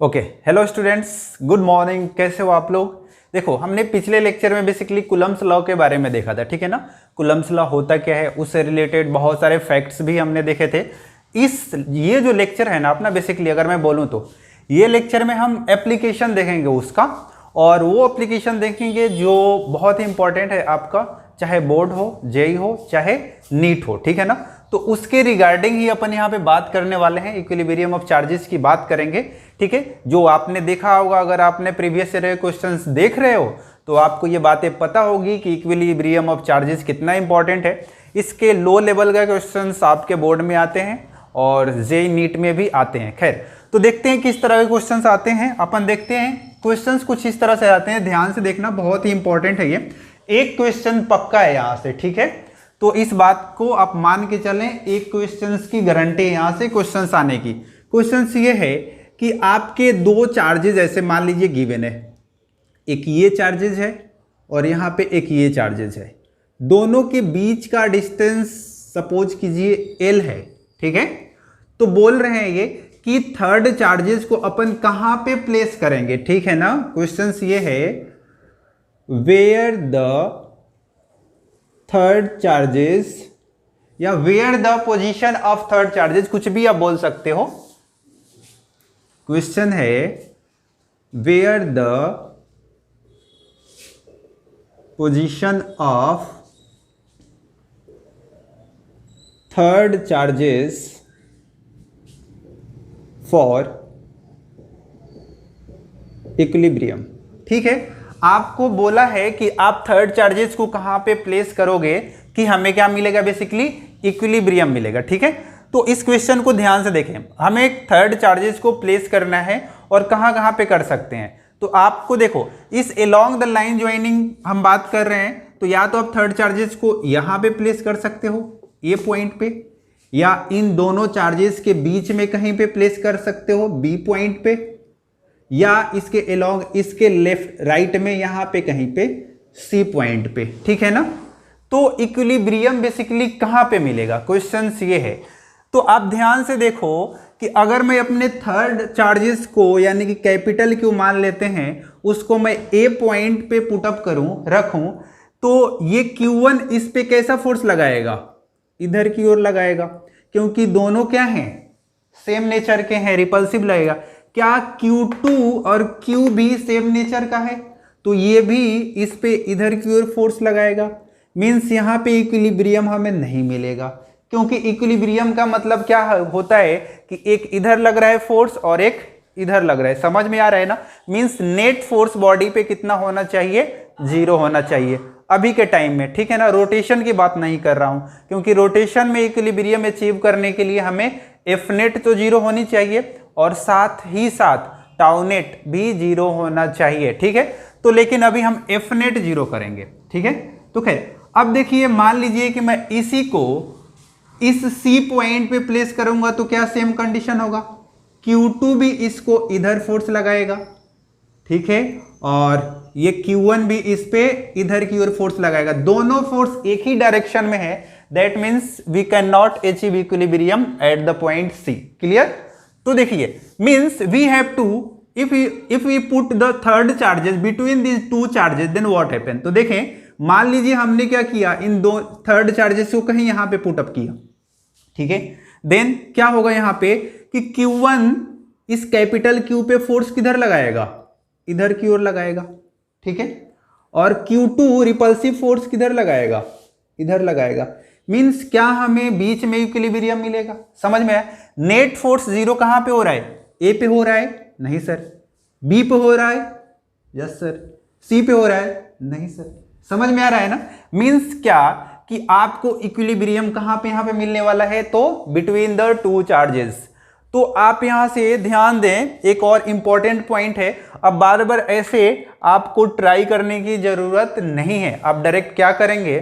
Okay, hello students, good morning. कैसे हो आप लोग? देखो, हमने पिछले लेक्चर में बेसिकली कूलम्ब्स लॉ के बारे में देखा था, ठीक है ना। कूलम्ब्स लॉ होता क्या है, उससे रिलेटेड बहुत सारे फैक्ट्स भी हमने देखे थे। ये जो लेक्चर है ना अपना, बेसिकली अगर मैं बोलूँ तो ये लेक्चर में हम एप्लीकेशन देखेंगे उसका, और वो एप्लीकेशन देखेंगे जो बहुत ही इंपॉर्टेंट है आपका, चाहे बोर्ड हो, जेई हो, चाहे नीट हो, ठीक है ना। तो उसके रिगार्डिंग ही अपन यहाँ पे बात करने वाले हैं, इक्विलिब्रियम ऑफ चार्जेस की बात करेंगे, ठीक है। जो आपने देखा होगा, अगर आपने प्रीवियस ईयर क्वेश्चंस देख रहे हो तो आपको ये बातें पता होगी कि इक्विलिब्रियम ऑफ चार्जेस कितना इंपॉर्टेंट है। इसके लो लेवल का क्वेश्चंस आपके बोर्ड में आते हैं और जेई नीट में भी आते हैं। खैर, तो देखते हैं किस तरह के क्वेश्चंस आते हैं। अपन देखते हैं क्वेश्चंस कुछ इस तरह से आते हैं, ध्यान से देखना, बहुत ही इंपॉर्टेंट है ये। एक क्वेश्चन पक्का है यहाँ से, ठीक है। तो इस बात को आप मान के चलें, एक क्वेश्चंस की गारंटी है यहाँ से क्वेश्चंस आने की। क्वेश्चंस ये है कि आपके दो चार्जेस ऐसे मान लीजिए गिवन है, एक ये चार्जेस है और यहाँ पे एक ये चार्जेस है। दोनों के बीच का डिस्टेंस सपोज कीजिए एल है, ठीक है। तो बोल रहे हैं ये कि थर्ड चार्जेस को अपन कहाँ पे प्लेस करेंगे, ठीक है ना। क्वेश्चंस ये है, वेयर द थर्ड चार्जेस या where the position of third charges, कुछ भी आप बोल सकते हो। क्वेश्चन है where the position of third charges for equilibrium, ठीक है। आपको बोला है कि आप थर्ड चार्जेस को कहां पे प्लेस करोगे कि हमें क्या मिलेगा, बेसिकली इक्विलिब्रियम मिलेगा, ठीक है। तो इस क्वेश्चन को ध्यान से देखें, हमें थर्ड चार्जेस को प्लेस करना है और कहां कहां पे कर सकते हैं। तो आपको देखो, इस अलोंग द लाइन ज्वाइनिंग हम बात कर रहे हैं, तो या तो आप थर्ड चार्जेस को यहां पे प्लेस कर सकते हो ये पॉइंट पे, या इन दोनों चार्जेस के बीच में कहीं पे प्लेस कर सकते हो बी पॉइंट पे, या इसके अलोंग, इसके लेफ्ट राइट में यहां पे कहीं पे सी पॉइंट पे, ठीक है ना। तो इक्विलिब्रियम बेसिकली कहां पे मिलेगा, क्वेश्चन ये है। तो आप ध्यान से देखो कि अगर मैं अपने थर्ड चार्जेस को यानी कि कैपिटल क्यू मान लेते हैं, उसको मैं ए पॉइंट पे पुटअप करूं, रखूं, तो ये Q1 इस पे कैसा फोर्स लगाएगा, इधर की ओर लगाएगा, क्योंकि दोनों क्या हैं, सेम नेचर के हैं, रिपल्सिव लगेगा। क्या Q2 और Q भी सेम नेचर का है, तो ये भी इस पे इधर की ओर फोर्स लगाएगा। मींस यहां पे इक्विलिब्रियम हमें नहीं मिलेगा, क्योंकि इक्विलिब्रियम का मतलब क्या होता है कि एक इधर लग रहा है फोर्स और एक इधर लग रहा है। समझ में आ रहा है ना। मींस नेट फोर्स बॉडी पे कितना होना चाहिए, 0 होना चाहिए अभी के टाइम में, ठीक है ना। रोटेशन की बात नहीं कर रहा हूं, क्योंकि रोटेशन में इक्विलिब्रियम अचीव करने के लिए हमें एफ नेट तो 0 होनी चाहिए और साथ ही साथ टाउ नेट भी 0 होना चाहिए, ठीक है। तो लेकिन अभी हम एफ नेट 0 करेंगे, ठीक है। तो खैर, अब देखिए, मान लीजिए कि मैं इसी को इस सी पॉइंट पे प्लेस करूंगा, तो क्या सेम कंडीशन होगा, Q2 भी इसको इधर फोर्स लगाएगा, ठीक है, और ये Q1 भी इस पे इधर की ओर फोर्स लगाएगा। दोनों फोर्स एक ही डायरेक्शन में है, that means we can not achieve equilibrium at the point C. Clear. तो देखिए, means we have to, if we put the third charges between these two charges, then what happen। तो देखें, मान लीजिए हमने क्या किया, इन दो थर्ड चार्जेस को कहीं यहां पे पुट अप किया, ठीक है। देन क्या होगा यहाँ पे कि Q1 इस कैपिटल Q पे फोर्स किधर लगाएगा, इधर की ओर लगाएगा, ठीक है, और Q2 रिपल्सिव फोर्स किधर लगाएगा, इधर लगाएगा। मींस क्या हमें बीच में इक्विलिब्रियम मिलेगा, समझ में आया। नेट फोर्स 0 कहां पे हो रहा है, ए पे हो रहा है, नहीं सर। बी पे हो रहा है, यस सर। सी पे हो रहा है, नहीं सर। समझ में आ रहा है ना। मींस क्या कि आपको इक्विलिब्रियम कहां पे यहां पे मिलने वाला है, तो बिटवीन द टू चार्जेस। तो आप यहां से ध्यान दें, एक और इंपॉर्टेंट पॉइंट है। अब बार बार ऐसे आपको ट्राई करने की जरूरत नहीं है। आप डायरेक्ट क्या करेंगे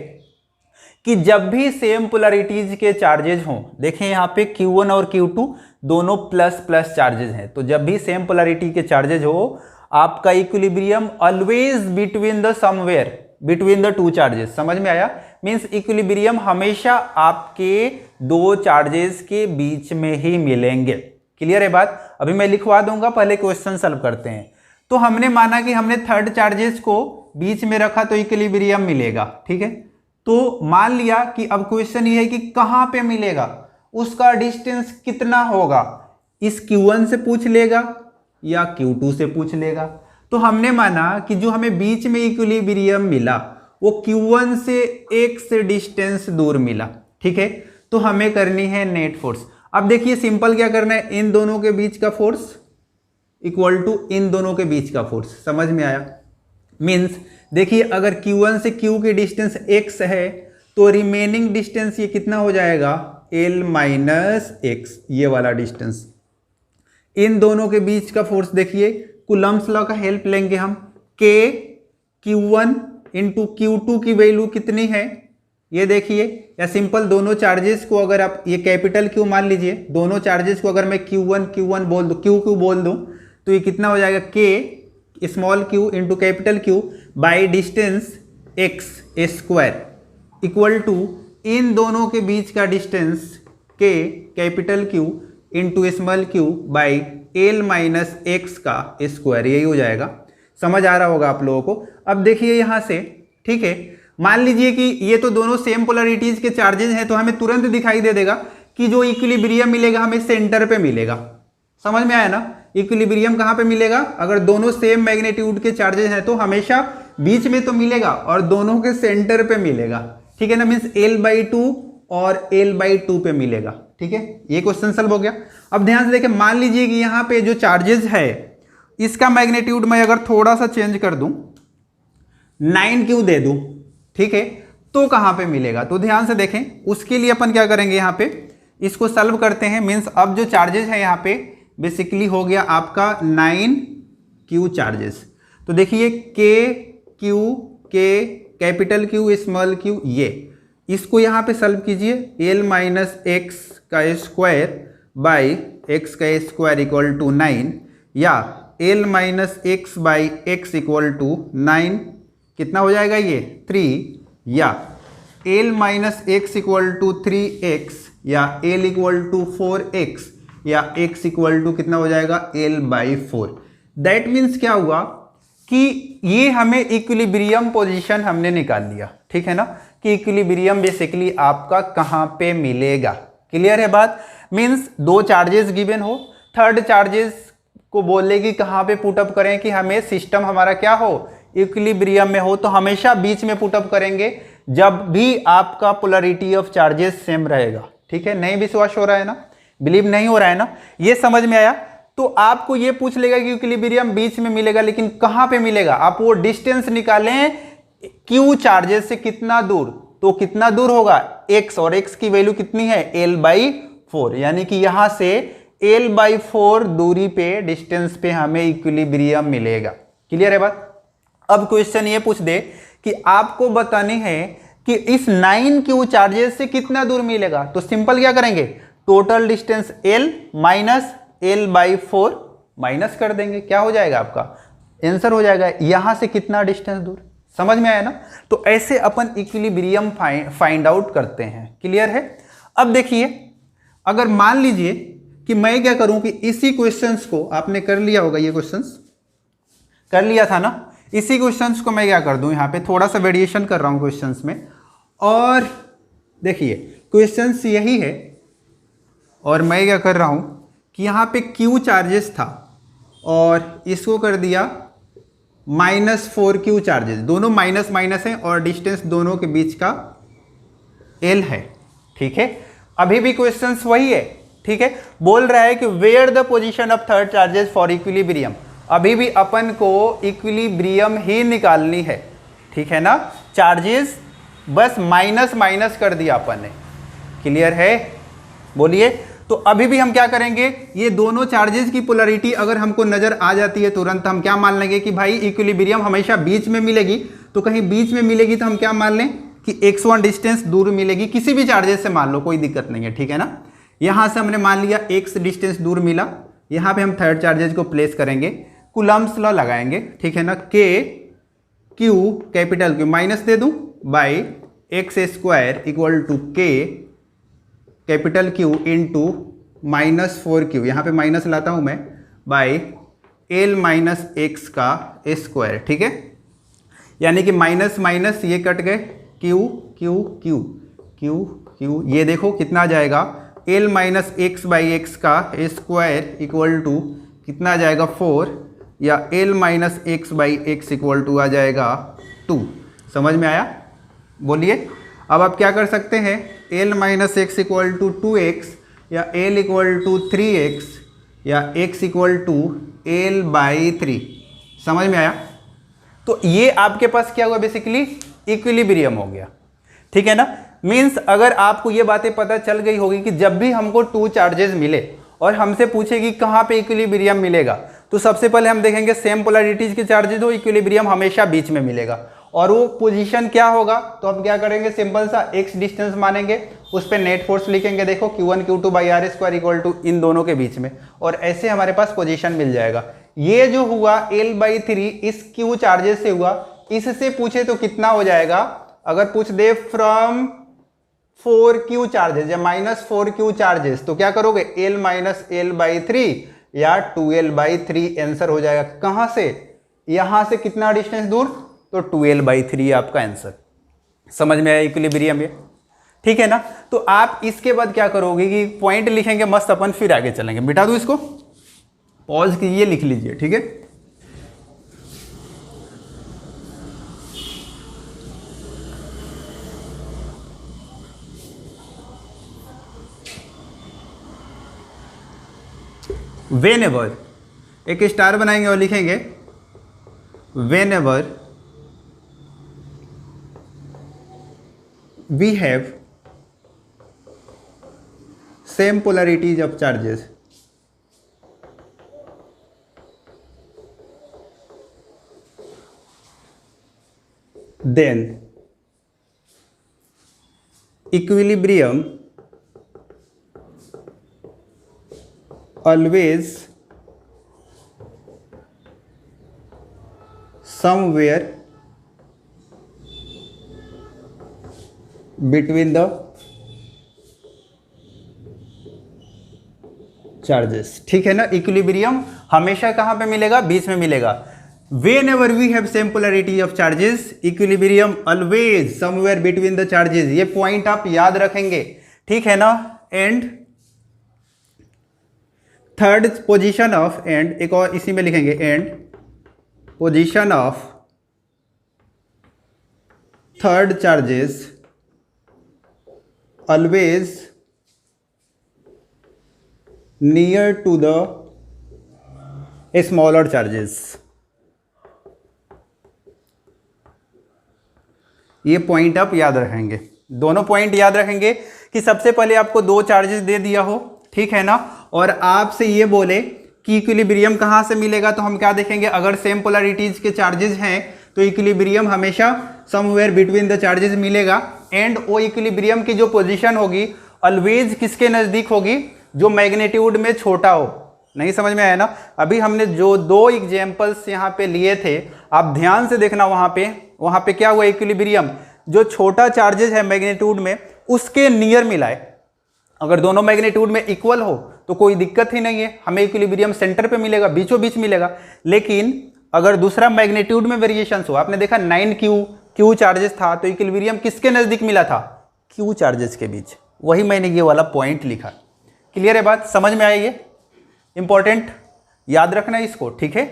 कि जब भी सेम पोलैरिटीज के चार्जेज हों, देखें यहां पे Q1 और Q2 दोनों प्लस प्लस चार्जेज हैं, तो जब भी सेम पोलैरिटी के चार्जेज हो, आपका equilibrium always between the somewhere between the two charges. समझ में आया। मींस इक्विलिब्रियम हमेशा आपके दो चार्जेस के बीच में ही मिलेंगे। क्लियर है बात? अभी मैं लिखवा दूंगा, पहले क्वेश्चन सॉल्व करते हैं। तो हमने माना कि हमने थर्ड चार्जेस को बीच में रखा तो इक्विलिब्रियम मिलेगा, ठीक है। तो मान लिया कि अब क्वेश्चन ये है कि कहां पे मिलेगा, उसका डिस्टेंस कितना होगा, इस Q1 से पूछ लेगा या Q2 से पूछ लेगा। तो हमने माना कि जो हमें बीच में इक्विलिब्रियम मिला वो Q1 से x डिस्टेंस दूर मिला, ठीक है। तो हमें करनी है नेट फोर्स। अब देखिए सिंपल क्या करना है, इन दोनों के बीच का फोर्स इक्वल टू इन दोनों के बीच का फोर्स। समझ में आया? मीन्स देखिए अगर Q1 से Q की डिस्टेंस x है तो रिमेनिंग डिस्टेंस ये कितना हो जाएगा, L माइनस x, ये वाला डिस्टेंस। इन दोनों के बीच का फोर्स देखिए, कूलम्ब्स लॉ का हेल्प लेंगे हम, K Q1 इंटू Q2 की वैल्यू कितनी है ये देखिए, या सिंपल दोनों चार्जेस को अगर आप ये कैपिटल Q मान लीजिए, दोनों चार्जेस को अगर मैं Q1 बोल दूं, Q बोल दूं, तो ये कितना हो जाएगा, K small q into capital Q by distance x square equal to इन दोनों के बीच का distance K capital Q into small q by L minus x का स्क्वायर, यही हो जाएगा। समझ आ रहा होगा आप लोगों को? अब देखिए यहां से, ठीक है, मान लीजिए कि ये तो दोनों सेम पोलरिटीज के चार्जेस हैं, तो हमें तुरंत दिखाई दे देगा कि जो इक्विलिब्रियम मिलेगा हमें सेंटर पे मिलेगा। समझ में आया ना? इक्विलिब्रियम कहां पे मिलेगा, अगर दोनों सेम मैग्नीट्यूड के चार्जेस हैं तो हमेशा बीच में तो मिलेगा और दोनों के सेंटर पे मिलेगा, ठीक है ना। मीन्स L/2 और L/2 पे मिलेगा, ठीक है। ये क्वेश्चन सॉल्व हो गया। अब ध्यान से देखें, मान लीजिए कि यहाँ पे जो चार्जेस है इसका मैग्नीट्यूड मैं अगर थोड़ा सा चेंज कर दूं, 9Q दे दूं, ठीक है, तो कहां पे मिलेगा? तो ध्यान से देखें, उसके लिए अपन क्या करेंगे, यहाँ पे इसको सॉल्व करते हैं। मीन्स अब जो चार्जेस है यहाँ पे बेसिकली हो गया आपका 9Q चार्जेस। तो देखिए K capital Q small q, ये इसको यहाँ पे सॉल्व कीजिए, L माइनस x का स्क्वायर बाई x का स्क्वायर इक्वल टू 9, या L minus x by x equal to 9, कितना हो जाएगा ये 3, या L minus x equal to 3x, या L इक्वल टू 4x, या x इक्वल टू कितना हो जाएगा L/4। दैट मीन्स क्या हुआ कि ये हमें इक्विलिब्रियम पोजीशन हमने निकाल लिया, ठीक है ना, कि इक्विलिब्रियम बेसिकली आपका कहां पे मिलेगा। क्लियर है बात? मीन्स दो चार्जेस गिवन हो, थर्ड चार्जेस को बोले कि कहां पे पुटअप करें कि हमें सिस्टम हमारा क्या हो, इक्विलिब्रियम में हो, तो हमेशा बीच में पुटअप करेंगे जब भी आपका पोलरिटी ऑफ चार्जेस सेम रहेगा, ठीक है। नहीं विश्वास हो रहा है ना, बिलीव नहीं हो रहा है ना, ये समझ में आया? तो आपको ये पूछ लेगा कि इक्विलिब्रियम बीच में मिलेगा, लेकिन कहां पे मिलेगा, आप वो डिस्टेंस निकालें Q चार्जेस से कितना दूर, तो कितना दूर होगा x, और x की वैल्यू कितनी है L/4, यानी कि यहां से L/4 दूरी पे डिस्टेंस पे हमें इक्विलिब्रियम मिलेगा। क्लियर है बात? अब क्वेश्चन ये पूछ दे कि आपको बतानी है कि इस 9Q चार्जेस से कितना दूर मिलेगा, तो सिंपल क्या करेंगे, total distance L minus L/4 minus कर देंगे, क्या हो जाएगा आपका आंसर हो जाएगा यहां से कितना डिस्टेंस दूर। समझ में आया ना? तो ऐसे अपन इक्विलिब्रियम फाइंड आउट करते हैं। क्लियर है? अब देखिए, अगर मान लीजिए कि मैं क्या करूं कि इसी क्वेश्चंस को आपने कर लिया होगा, ये क्वेश्चंस कर लिया था ना, इसी क्वेश्चंस को मैं क्या कर दूं, यहां पे थोड़ा सा वेरिएशन कर रहा हूं क्वेश्चंस में, और देखिए क्वेश्चंस यही है, और मैं क्या कर रहा हूं कि यहां पे Q चार्जेस था और इसको कर दिया -4Q चार्जेस, दोनों माइनस माइनस हैं और डिस्टेंस दोनों के बीच का L है, ठीक है। अभी भी क्वेश्चंस वही है, ठीक है। बोल रहा है कि where the position of third charges for equilibrium, अभी भी अपन को इक्विलिब्रियम ही निकालनी है, ठीक है ना। चार्जेस बस माइनस माइनस कर दिया अपन ने। क्लियर है? बोलिए। तो अभी भी हम क्या करेंगे, ये दोनों चार्जेस की पोलरिटी अगर हमको नजर आ जाती है तुरंत हम क्या मान लेंगे कि भाई इक्विलिब्रियम हमेशा बीच में मिलेगी, तो कहीं बीच में मिलेगी तो हम क्या मान लें कि x1 डिस्टेंस दूर मिलेगी, किसी भी चार्जेस से मान लो, कोई दिक्कत नहीं है, ठीक है ना। यहां से हमने मान लिया x डिस्टेंस दूर मिला, यहां पे हम थर्ड चार्जेस को प्लेस करेंगे, कूलम्ब्स लॉ लगाएंगे, ठीक है ना। K Q कैपिटल Q माइनस दे दूं by x square equal to K capital Q into -4q, यहाँ पे माइनस लाता हूँ मैं, बाई l माइनस एक्स का स्क्वायर, ठीक है। यानी कि माइनस माइनस ये कट गए, q q q q q, ये देखो कितना आ जाएगा, l minus x by x का स्क्वायर इक्वल टू कितना आ जाएगा 4, या l minus x by x equal to आ जाएगा 2। समझ में आया? बोलिए। अब आप क्या कर सकते हैं, l minus x equal to 2x, या l इक्वल टू 3x, या x equal to l by 3। समझ में आया? तो ये आपके पास क्या हुआ, बेसिकली इक्विलिब्रियम हो गया, ठीक है ना। मीन्स अगर आपको ये बातें पता चल गई होगी कि जब भी हमको टू चार्जेस मिले और हमसे पूछे कि कहाँ पे इक्विलिब्रियम मिलेगा, तो सबसे पहले हम देखेंगे सेम पोलैरिटीज के चार्जेस हो, इक्विलिब्रियम हमेशा बीच में मिलेगा। और वो पोजीशन क्या होगा, तो हम क्या करेंगे, सिंपल सा x डिस्टेंस मानेंगे, उस पर नेट फोर्स लिखेंगे, देखो Q1 Q2 by R square equal to इन दोनों के बीच में, और ऐसे हमारे पास पोजीशन मिल जाएगा। ये जो हुआ l/3 इस Q चार्जेस से हुआ, इससे पूछे तो कितना हो जाएगा, अगर पूछ दे फ्रॉम 4q चार्जेस या -4q चार्जेस, तो क्या करोगे, l माइनस l/3 या 2l/3 आंसर हो जाएगा। कहां से, यहां से कितना डिस्टेंस दूर, तो 2l/3 आपका आंसर। समझ में आया इक्विलिब्रियम में, ठीक है ना। तो आप इसके बाद क्या करोगे कि पॉइंट लिखेंगे मस्त अपन, फिर आगे चलेंगे। मिटा दो इसको, पॉज कीजिए, लिख लीजिए, ठीक है। वेनेवर, एक स्टार बनाएंगे और लिखेंगे whenever we have same polarities of charges, then equilibrium always somewhere between the charges, ठीक है ना। इक्विलिब्रियम हमेशा कहां पे मिलेगा, बीच में मिलेगा। Whenever we have same polarity of charges, equilibrium always somewhere between the charges, ये पॉइंट आप याद रखेंगे, ठीक है ना। And third position of, and एक और इसी में लिखेंगे, and position of third charges always near to the smaller charges। ये पॉइंट आप याद रखेंगे, दोनों पॉइंट याद रखेंगे कि सबसे पहले आपको दो चार्जेस दे दिया हो, ठीक है ना, और आपसे ये बोले कि इक्विलिब्रियम कहाँ से मिलेगा, तो हम क्या देखेंगे, अगर सेम पोलैरिटीज के चार्जेस हैं तो इक्विलिब्रियम हमेशा समवेयर बिटवीन द चार्जेस मिलेगा। एंड वो इक्विलिब्रियम की जो पोजीशन होगी ऑलवेज किसके नज़दीक होगी, जो मैग्नीट्यूड में छोटा हो। नहीं समझ में आया ना। अभी हमने जो दो एग्जाम्पल्स यहाँ पे लिए थे, आप ध्यान से देखना, वहाँ पे क्या हुआ, इक्विलिब्रियम जो छोटा चार्जेस है मैग्नीट्यूड में उसके नियर मिलाए। अगर दोनों मैग्नीट्यूड में इक्वल हो तो कोई दिक्कत ही नहीं है, हमें इक्विलिब्रियम सेंटर पे मिलेगा, बीचों बीच मिलेगा। लेकिन अगर दूसरा मैग्नीट्यूड में वेरिएशन हो, आपने देखा 9q चार्जेस था, तो इक्विलिब्रियम किसके नज़दीक मिला था, q चार्जेस के बीच। वही मैंने ये वाला पॉइंट लिखा। क्लियर है बात, समझ में आई? ये इंपॉर्टेंट, याद रखना इसको, ठीक है।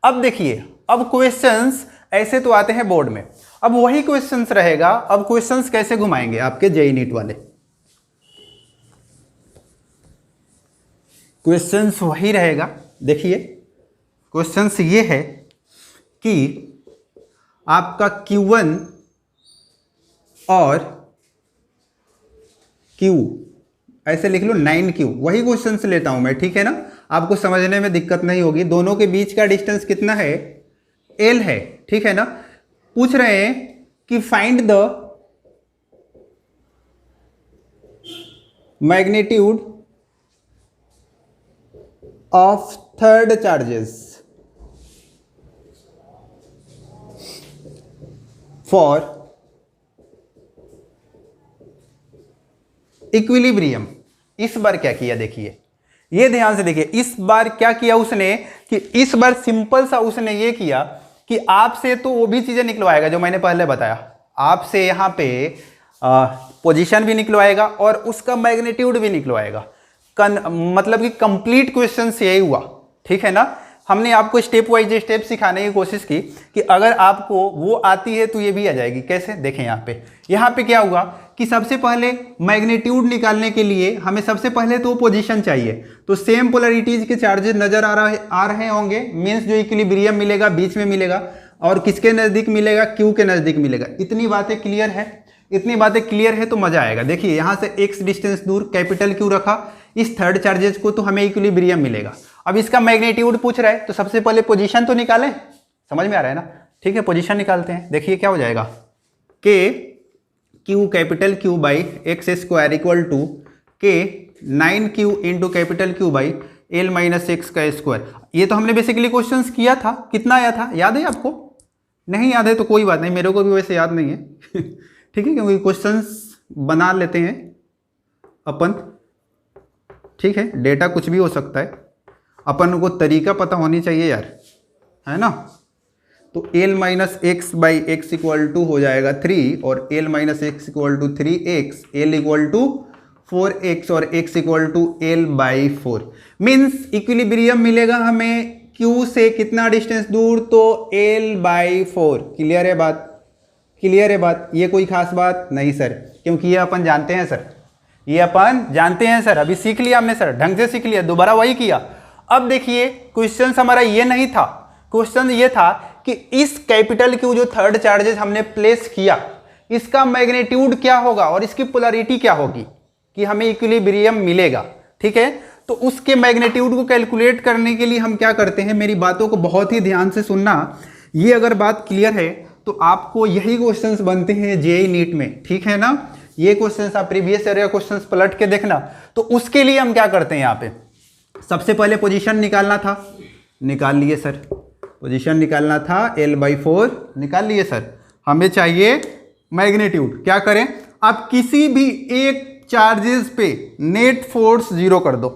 अब देखिए, अब क्वेश्चंस ऐसे तो आते हैं बोर्ड में, अब वही क्वेश्चंस रहेगा। अब क्वेश्चंस कैसे घुमाएंगे आपके जेईई नीट वाले, क्वेश्चंस वही रहेगा। देखिए क्वेश्चंस ये है कि आपका Q1 और Q ऐसे लिख लो 9Q, वही क्वेश्चंस लेता हूं मैं, ठीक है ना। आपको समझने में दिक्कत नहीं होगी। दोनों के बीच का डिस्टेंस कितना है, L है, ठीक है ना। पूछ रहे हैं कि find the magnitude of third charges for equilibrium. इस बार क्या किया देखिए, ये ध्यान से देखिए, इस बार क्या किया उसने कि इस बार सिंपल सा उसने ये किया कि आपसे तो वो भी चीजें निकलवाएगा जो मैंने पहले बताया, आपसे यहाँ पे पोजीशन भी निकलवाएगा और उसका मैग्नीट्यूड भी निकलवाएगा। मतलब कि कंप्लीट क्वेश्चन से यही हुआ, ठीक है ना। हमने आपको स्टेप वाइज स्टेप सिखाने की कोशिश की कि अगर आपको वो आती है तो ये भी आ जाएगी। कैसे, देखें यहाँ पे क्या हुआ कि सबसे पहले मैग्नीट्यूड निकालने के लिए हमें सबसे पहले तो पोजीशन चाहिए। तो सेम पोलरिटीज के चार्जेस नजर आ रहे होंगे, मीन्स जो इक्विलिब्रियम मिलेगा बीच में मिलेगा, और किसके नजदीक मिलेगा, क्यू के नजदीक मिलेगा। इतनी बातें क्लियर है, इतनी बातें क्लियर है तो मजा आएगा। देखिए यहाँ से x डिस्टेंस दूर कैपिटल क्यू रखा, इस थर्ड चार्जेस को तो हमें इक्विलिब्रियम मिलेगा। अब इसका मैग्नीट्यूड पूछ रहा है तो सबसे पहले पोजीशन तो निकालें, समझ में आ रहा है ना। ठीक है, पोजीशन निकालते हैं। देखिए क्या हो जाएगा, K Q capital Q by x square equal to K 9q into capital Q by L minus x का स्क्वायर। ये तो हमने बेसिकली क्वेश्चंस किया था, कितना आया था याद है आपको? नहीं याद है तो कोई बात नहीं, मेरे को भी वैसे याद नहीं है ठीक है, क्योंकि क्वेश्चंस बना लेते हैं अपन, ठीक है, डेटा कुछ भी हो सकता है, अपन को तरीका पता होनी चाहिए यार, है ना। तो L minus x by x equal to हो जाएगा 3 और L minus x equal to 3x, L equal to 4x और x इक्वल टू एल बाई 4। मीन्स इक्विलिब्रियम मिलेगा हमें q से कितना डिस्टेंस दूर, तो l बाई 4। क्लियर है बात, क्लियर है बात। ये कोई खास बात नहीं सर, क्योंकि ये अपन जानते हैं सर, ये अपन जानते हैं सर, अभी सीख लिया हमने सर, ढंग से सीख लिया, दोबारा वही किया। अब देखिए क्वेश्चन हमारा ये नहीं था, क्वेश्चन ये था कि इस कैपिटल क्यू जो थर्ड चार्जेस हमने प्लेस किया, इसका मैग्नीट्यूड क्या होगा और इसकी पोलैरिटी क्या होगी कि हमें इक्विलिब्रियम मिलेगा। ठीक है, तो उसके मैग्नीट्यूड को कैलकुलेट करने के लिए हम क्या करते हैं, मेरी बातों को बहुत ही ध्यान से सुनना। ये अगर बात क्लियर है तो आपको यही क्वेश्चंस बनते हैं जेईई नीट में, ठीक है ना। ये क्वेश्चंस आप प्रीवियस ईयर क्वेश्चंस पलट के देखना। तो उसके लिए हम क्या करते हैं, यहाँ पे सबसे पहले पोजीशन निकालना था, निकाल लिए सर। पोजीशन निकालना था l/4, निकाल लिए सर। हमें चाहिए मैग्नीट्यूड, क्या करें, आप किसी भी एक चार्जेस पे नेट फोर्स 0 कर दो।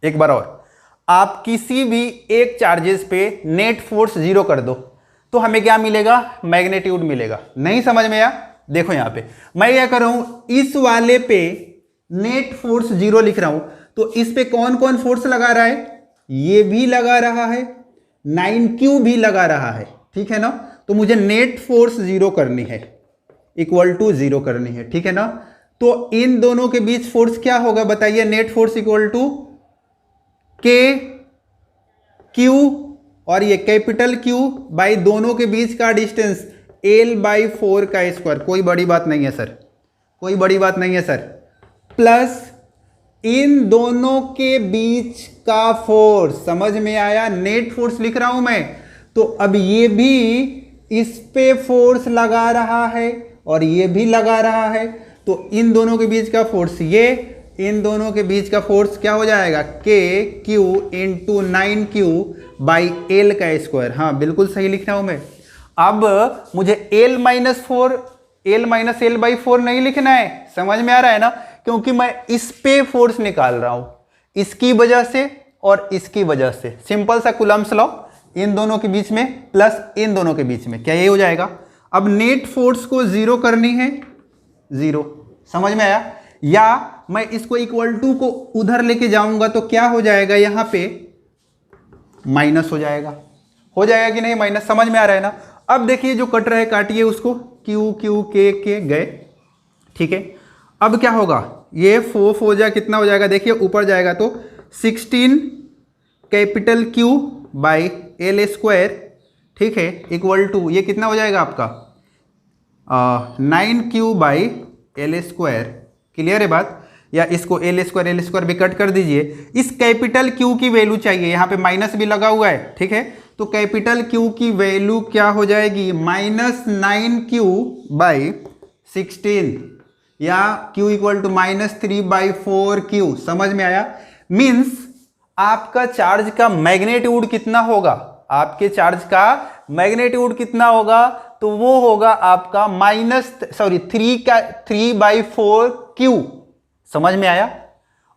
एक बार और, आप किसी भी एक चार्जेस पे नेट फोर्स 0 कर दो तो हमें क्या मिलेगा, मैग्नीट्यूड मिलेगा। नहीं समझ में आया? देखो यहाँ पे मैं क्या कर रहा हूं, इस वाले पे नेट फोर्स 0 लिख रहा हूं, तो इस पे कौन कौन फोर्स लगा रहा है, ये भी लगा रहा है, 9q भी लगा रहा है, ठीक है ना। तो मुझे नेट फोर्स 0 करनी है, इक्वल टू 0 करनी है, ठीक है ना। तो इन दोनों के बीच फोर्स क्या होगा बताइए, नेट फोर्स इक्वल टू के क्यू और ये कैपिटल क्यू बाई दोनों के बीच का डिस्टेंस l/4 का स्क्वायर। कोई बड़ी बात नहीं है सर, कोई बड़ी बात नहीं है सर, प्लस इन दोनों के बीच का फोर्स। समझ में आया? नेट फोर्स लिख रहा हूं मैं, तो अब ये भी इस पे फोर्स लगा रहा है और ये भी लगा रहा है, तो इन दोनों के बीच का फोर्स, ये इन दोनों के बीच का फोर्स क्या हो जाएगा, K Q into 9q by L का स्क्वायर। हाँ बिल्कुल सही लिख रहा हूं मैं। अब मुझे l माइनस l/4 नहीं लिखना है, समझ में आ रहा है ना, क्योंकि मैं इस पे फोर्स निकाल रहा हूं, इसकी वजह से और इसकी वजह से। सिंपल सा कूलम्ब्स लॉ, इन दोनों के बीच में प्लस इन दोनों के बीच में, क्या ये हो जाएगा। अब नेट फोर्स को 0 करनी है, 0, समझ में आया। या मैं इसको इक्वल टू को उधर लेके जाऊंगा तो क्या हो जाएगा, यहां पे माइनस हो जाएगा कि नहीं माइनस, समझ में आ रहा है ना। अब देखिए जो कट रहा है काटिए उसको, क्यू क्यू के गए, ठीक है। अब क्या होगा, ये 4 हो जाए, कितना हो जाएगा देखिए, ऊपर जाएगा तो 16 capital Q by L square, ठीक है, इक्वल टू ये कितना हो जाएगा आपका 9q by L square. Clear है बात? या इसको एल स्क्वायर भी कट कर दीजिए। इस कैपिटल क्यू की वैल्यू चाहिए, यहाँ पे माइनस भी लगा हुआ है, ठीक है। तो कैपिटल क्यू की वैल्यू क्या हो जाएगी, -9q बाई 16 या q इक्वल टू -3/4q। समझ में आया? मीन्स आपका चार्ज का मैग्नीट्यूड कितना होगा, आपके चार्ज का मैग्नीट्यूड कितना होगा, तो वो होगा आपका 3/4q। समझ में आया?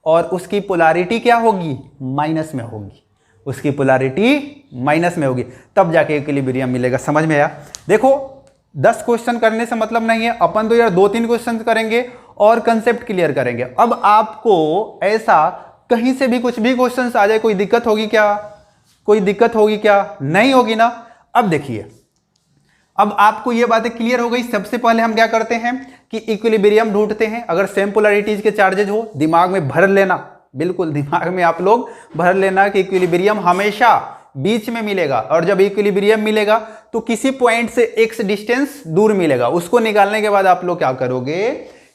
और उसकी पोलैरिटी क्या होगी, माइनस में होगी, उसकी पोलैरिटी माइनस में होगी, तब जाके इक्विलिब्रियम मिलेगा। समझ में आया? देखो 10 क्वेश्चन करने से मतलब नहीं है, अपन तो यार 2-3 क्वेश्चन करेंगे और कंसेप्ट क्लियर करेंगे। अब आपको ऐसा कहीं से भी कुछ भी क्वेश्चन आ जाए, कोई दिक्कत होगी क्या? कोई दिक्कत होगी क्या? नहीं होगी ना। अब देखिए, अब आपको ये बातें क्लियर हो गई। सबसे पहले हम क्या करते हैं कि इक्विलिब्रियम ढूंढते हैं। अगर सेम पोलैरिटीज के चार्जेज हो, दिमाग में भर लेना, बिल्कुल दिमाग में आप लोग भर लेना कि इक्विलिब्रियम हमेशा बीच में मिलेगा, और जब इक्विलिब्रियम मिलेगा तो किसी पॉइंट से x डिस्टेंस दूर मिलेगा। उसको निकालने के बाद आप लोग क्या करोगे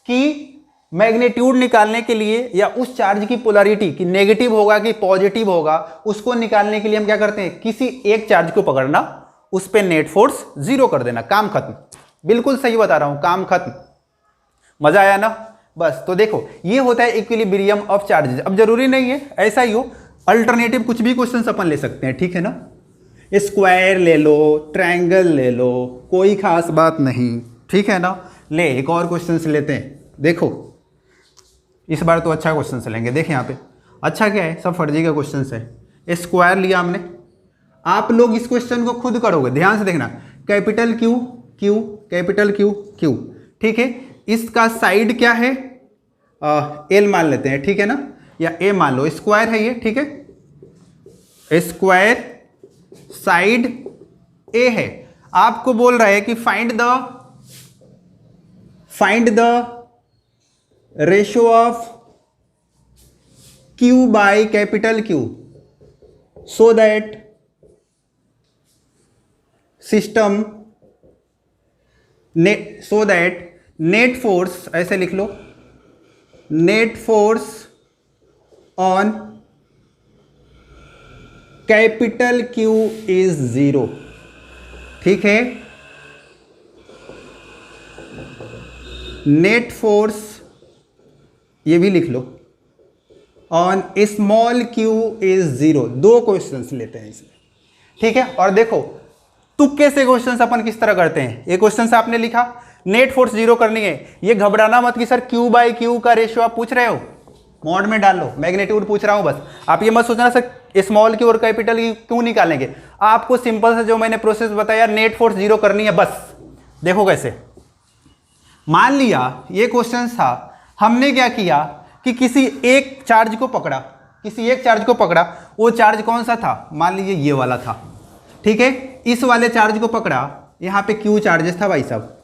कि मैग्नीट्यूड निकालने के लिए या उस चार्ज की पोलैरिटी कि नेगेटिव होगा कि पॉजिटिव होगा, उसको निकालने के लिए हम क्या करते हैं, किसी एक चार्ज को पकड़ना, उस पे नेट फोर्स 0 कर देना, काम खत्म। बिल्कुल सही बता रहा हूं, काम खत्म। मजा आया ना? बस तो देखो, ये होता है इक्विलिब्रियम ऑफ चार्जेस। अब जरूरी नहीं है ऐसा ही हो, अल्टरनेटिव कुछ भी क्वेश्चन अपन ले सकते हैं, ठीक है ना। स्क्वायर ले लो, ट्रायंगल ले लो, कोई खास बात नहीं, ठीक है ना। ले एक और क्वेश्चन से लेते हैं। देखो इस बार तो अच्छा क्वेश्चन से लेंगे। देखें यहाँ पे अच्छा क्या है, सब फर्जी का क्वेश्चन है। स्क्वायर लिया हमने, आप लोग इस क्वेश्चन को खुद करोगे, ध्यान से देखना। Capital Q Q, capital Q Q, ठीक है। इसका साइड क्या है, एल मान लेते हैं, ठीक है ना, या ए मान लो। स्क्वायर है ये, ठीक है। स्क्वायर साइड ए है। आपको बोल रहा है कि find the ratio of Q by capital Q so that system net force, ऐसे लिख लो, net force on capital Q is 0, ठीक है। नेट फोर्स ये भी लिख लो, on small Q is 0। 2 questions लेते हैं इसमें, ठीक है। और देखो तुक्के से क्वेश्चंस अपन किस तरह करते हैं। ये क्वेश्चन आपने लिखा, नेट फोर्स 0 करनी है। ये घबराना मत कि सर क्यू बाई क्यू का रेशियो आप पूछ रहे हो, मॉड में डाल लो, मैग्नीट्यूड पूछ रहा हूं बस। आप ये मत सोचना सर स्मॉल क्यू और कैपिटल क्यू क्यों निकालेंगे। आपको सिंपल से जो मैंने प्रोसेस बताया, नेट फोर्स 0 करनी है बस। देखो कैसे, मान लिया ये क्वेश्चन था, हमने क्या किया कि किसी एक चार्ज को पकड़ा, वो चार्ज कौन सा था, मान लीजिए ये वाला था, ठीक है। इस वाले चार्ज को पकड़ा, यहां पे क्यू चार्जेस था भाई साहब।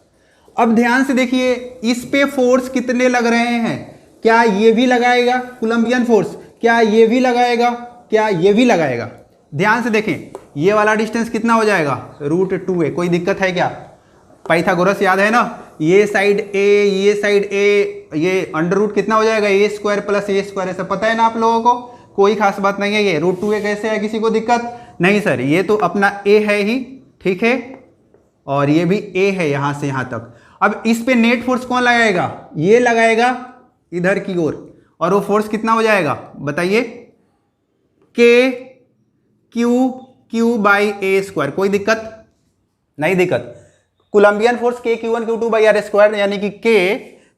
अब ध्यान से देखिए, इस पे फोर्स कितने लग रहे हैं, क्या ये भी लगाएगा कोलंबियन फोर्स, क्या ये भी लगाएगा, क्या ये भी लगाएगा। ध्यान से देखें, ये वाला डिस्टेंस कितना हो जाएगा, √2 है। कोई दिक्कत है क्या, पाइथागोरस याद है ना, ये साइड ए, ये साइड ए, ये अंडर कितना हो जाएगा, a² + a², ऐसा पता है ना आप लोगों को, कोई खास बात नहीं है। ये √2 कैसे है, किसी को दिक्कत नहीं सर, ये तो अपना a है ही, ठीक है, और ये भी a है यहां से यहां तक। अब इस पे नेट फोर्स कौन लगाएगा, ये लगाएगा इधर की ओर, और वो फोर्स कितना हो जाएगा बताइए, KQ बाई a²। कोई दिक्कत नहीं, दिक्कत। कोलंबियन फोर्स K Q1Q2/r², यानी कि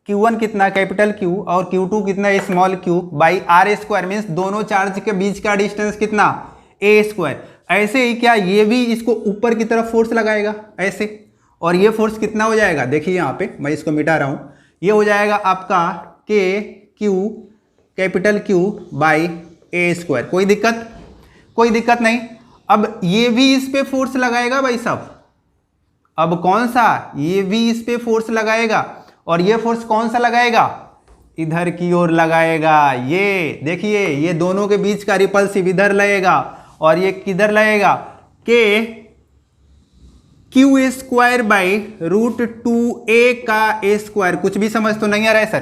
Q1 कितना कैपिटल Q और Q2 कितना small q by r², means दोनों चार्ज के बीच का डिस्टेंस कितना, a²। ऐसे ही क्या ये भी इसको ऊपर की तरफ फोर्स लगाएगा ऐसे, और ये फोर्स कितना हो जाएगा, देखिए यहाँ पे मैं इसको मिटा रहा हूँ, ये हो जाएगा आपका KQ capital Q by a²। कोई दिक्कत, कोई दिक्कत नहीं। अब ये भी इस पे फोर्स लगाएगा भाई साहब, अब कौन सा, ये भी इस पे फोर्स लगाएगा, और ये फोर्स कौन सा लगाएगा, इधर की ओर लगाएगा। ये देखिए, ये दोनों के बीच का रिपल्सिव इधर लगेगा, और ये किधर लगेगा, KQ² बाई √2a का a²। कुछ भी समझ तो नहीं आ रहा है सर,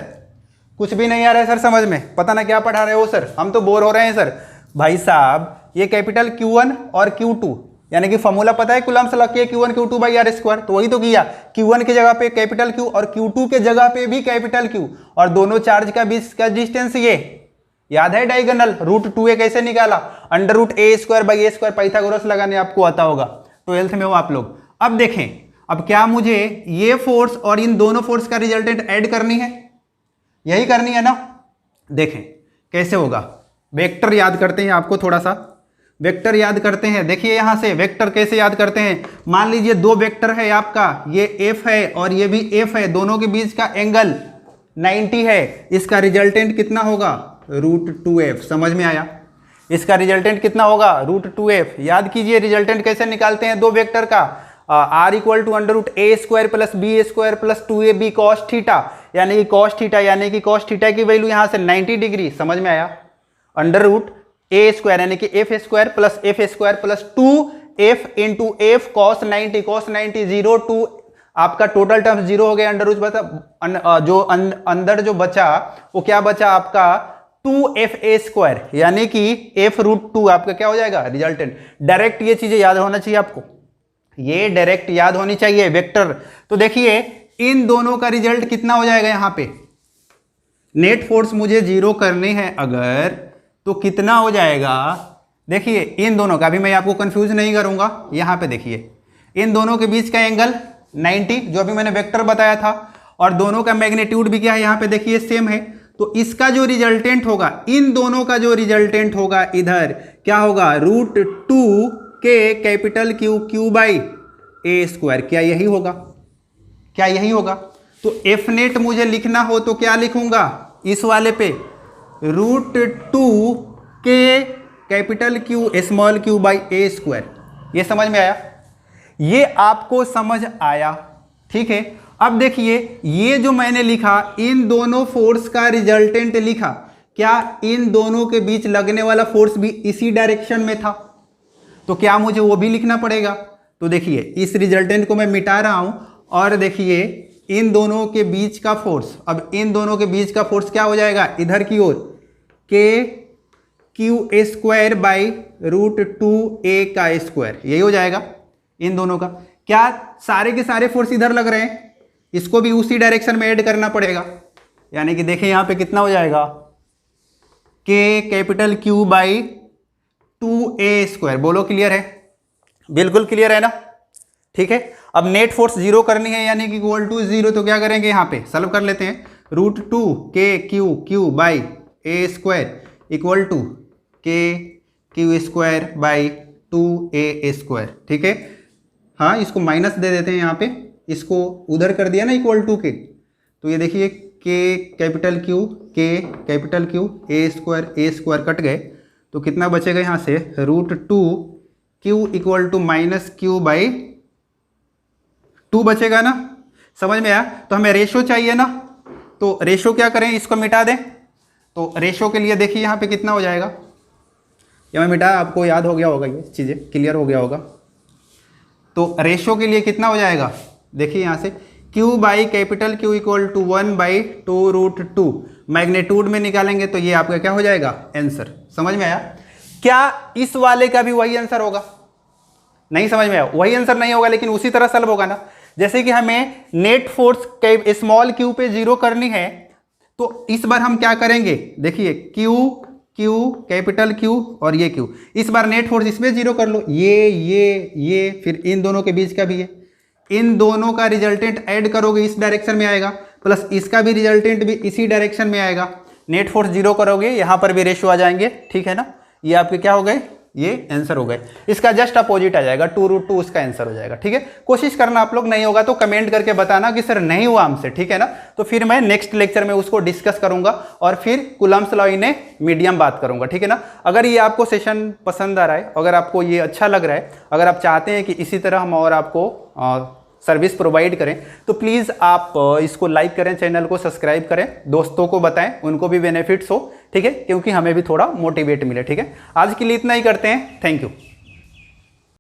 कुछ भी नहीं आ रहा है सर समझ में, पता ना क्या पढ़ा रहे हो सर, हम तो बोर हो रहे हैं सर। भाई साहब ये कैपिटल Q1 और Q2, यानी कि फॉर्मूला पता है कूलम्ब्स लॉ, Q1 Q2/r², तो वही तो किया, Q1 की जगह पे कैपिटल Q और Q2 के जगह पे भी कैपिटल Q, और दोनों चार्ज का बीच का डिस्टेंस ये याद है, डायगोनल √2a कैसे निकाला, √a²/a², पाइथागोरस लगाने आपको आता होगा, 12th में हो आप लोग। अब देखें, अब क्या मुझे ये फोर्स और इन दोनों फोर्स का रिजल्टेंट ऐड करनी है, यही करनी है ना। देखें कैसे होगा? वेक्टर याद करते हैं, आपको थोड़ा सा वेक्टर याद करते हैं। देखिए यहां से वेक्टर कैसे याद करते हैं। मान लीजिए दो वेक्टर है आपका, ये एफ है और ये भी एफ है, दोनों के बीच का एंगल 90 है। इसका रिजल्टेंट कितना होगा? √2f। समझ में आया? इसका रिजल्टेंट कितना होगा? √2f। याद कीजिए रिजल्टेंट कैसे निकालते हैं दो वेक्टर का। r equal to √a² plus b² plus 2ab cos theta, यानी कि cos थीटा, यानी कि cos थीटा की वैल्यू यहां से 90 डिग्री। समझ में आया? √a² यानी कि f² plus f² plus 2f into f cos 90, cos 90 0 2 आपका टोटल टर्म 0 हो गया। जो अंदर जो बचा वो क्या बचा आपका? 2fa², यानी कि f√2 आपका क्या हो जाएगा? रिजल्टेंट। डायरेक्ट ये चीजें याद होना चाहिए आपको, ये डायरेक्ट याद होनी चाहिए वेक्टर। तो देखिए इन दोनों का रिजल्ट कितना हो जाएगा? यहां पे नेट फोर्स मुझे 0 करनी है अगर, तो कितना हो जाएगा? देखिए इन दोनों का, अभी मैं आपको कंफ्यूज नहीं करूंगा। यहां पे देखिए इन दोनों के बीच का एंगल 90, जो अभी मैंने वेक्टर बताया था, और दोनों का मैग्नीट्यूड भी क्या है यहाँ पे देखिए सेम है। तो इसका जो रिजल्टेंट होगा, इन दोनों का जो रिजल्टेंट होगा इधर क्या होगा? √2k capital Q/a²। क्या यही होगा? क्या यही होगा? तो एफ नेट मुझे लिखना हो तो क्या लिखूंगा इस वाले पे? √2k capital Q small q/a²। ये समझ में आया? ये आपको समझ आया? ठीक है। अब देखिए ये जो मैंने लिखा, इन दोनों फोर्स का रिजल्टेंट लिखा, क्या इन दोनों के बीच लगने वाला फोर्स भी इसी डायरेक्शन में था? तो क्या मुझे वो भी लिखना पड़ेगा? तो देखिए इस रिजल्टेंट को मैं मिटा रहा हूं, और देखिए इन दोनों के बीच का फोर्स, अब इन दोनों के बीच का फोर्स क्या हो जाएगा इधर की ओर? kq² यही हो जाएगा इन दोनों का। क्या सारे के सारे फोर्स इधर लग रहे हैं? इसको भी उसी डायरेक्शन में ऐड करना पड़ेगा, यानी कि देखिए यहां पे कितना हो जाएगा? k capital Q/2a²। बोलो क्लियर है? बिल्कुल क्लियर है ना? ठीक है। अब नेट फोर्स 0 करनी है, यानी कि इक्वल टू 0, तो क्या करेंगे यहाँ पे सॉल्व कर लेते हैं। √2kq/a² equal to kq²/2a²। ठीक है। हाँ इसको माइनस दे देते हैं यहाँ पे, इसको उधर कर दिया ना इक्वल टू के, तो ये देखिए k capital Q a² cut गए, तो कितना बचेगा यहाँ से? √2q इक्वल टू -q/2 बचेगा ना? समझ में आया? तो हमें रेशो चाहिए ना, तो रेशो क्या करें? इसको मिटा दें। तो रेशो के लिए देखिए यहाँ पे कितना हो जाएगा, या मैं मिटा, आपको याद हो गया होगा, ये चीज़ें क्लियर हो गया होगा। तो रेशो के लिए कितना हो जाएगा? देखिए यहाँ से q/कैपिटल Q इक्वल टू 1/2√2 मैग्नीट्यूड में निकालेंगे तो ये आपका क्या हो जाएगा? आंसर। समझ में आया? क्या इस वाले का भी वही आंसर होगा? नहीं समझ में आया? वही आंसर नहीं होगा, लेकिन उसी तरह सॉल्व होगा ना। जैसे कि हमें नेट फोर्स स्मॉल q पे 0 करनी है, तो इस बार हम क्या करेंगे? देखिए q कैपिटल Q और ये Q, इस बार नेट फोर्स इसमें 0 कर लो, ये फिर इन दोनों के बीच का भी है, इन दोनों का रिजल्टेंट ऐड करोगे इस डायरेक्शन में आएगा, प्लस इसका भी रिजल्टेंट भी इसी डायरेक्शन में आएगा। नेट फोर्स 0 करोगे, यहां पर भी रेशियो आ जाएंगे। ठीक है ना? ये आपके क्या हो गए? ये आंसर हो गए। इसका जस्ट अपोजिट आ जाएगा, 2√2 उसका आंसर हो जाएगा। ठीक है। कोशिश करना आप लोग, नहीं होगा तो कमेंट करके बताना कि सर नहीं हुआ हमसे। ठीक है ना? तो फिर मैं नेक्स्ट लेक्चर में उसको डिस्कस करूंगा और फिर कूलम्ब्स लॉ इन मीडियम बात करूंगा। ठीक है ना? अगर ये आपको सेशन पसंद आ रहा है, अगर आपको ये अच्छा लग रहा है, अगर आप चाहते हैं कि इसी तरह हम और आपको सर्विस प्रोवाइड करें, तो प्लीज़ आप इसको लाइक करें, चैनल को सब्सक्राइब करें, दोस्तों को बताएं, उनको भी बेनिफिट्स हो। ठीक है? क्योंकि हमें भी थोड़ा मोटिवेट मिले। ठीक है? आज के लिए इतना ही करते हैं। Thank you.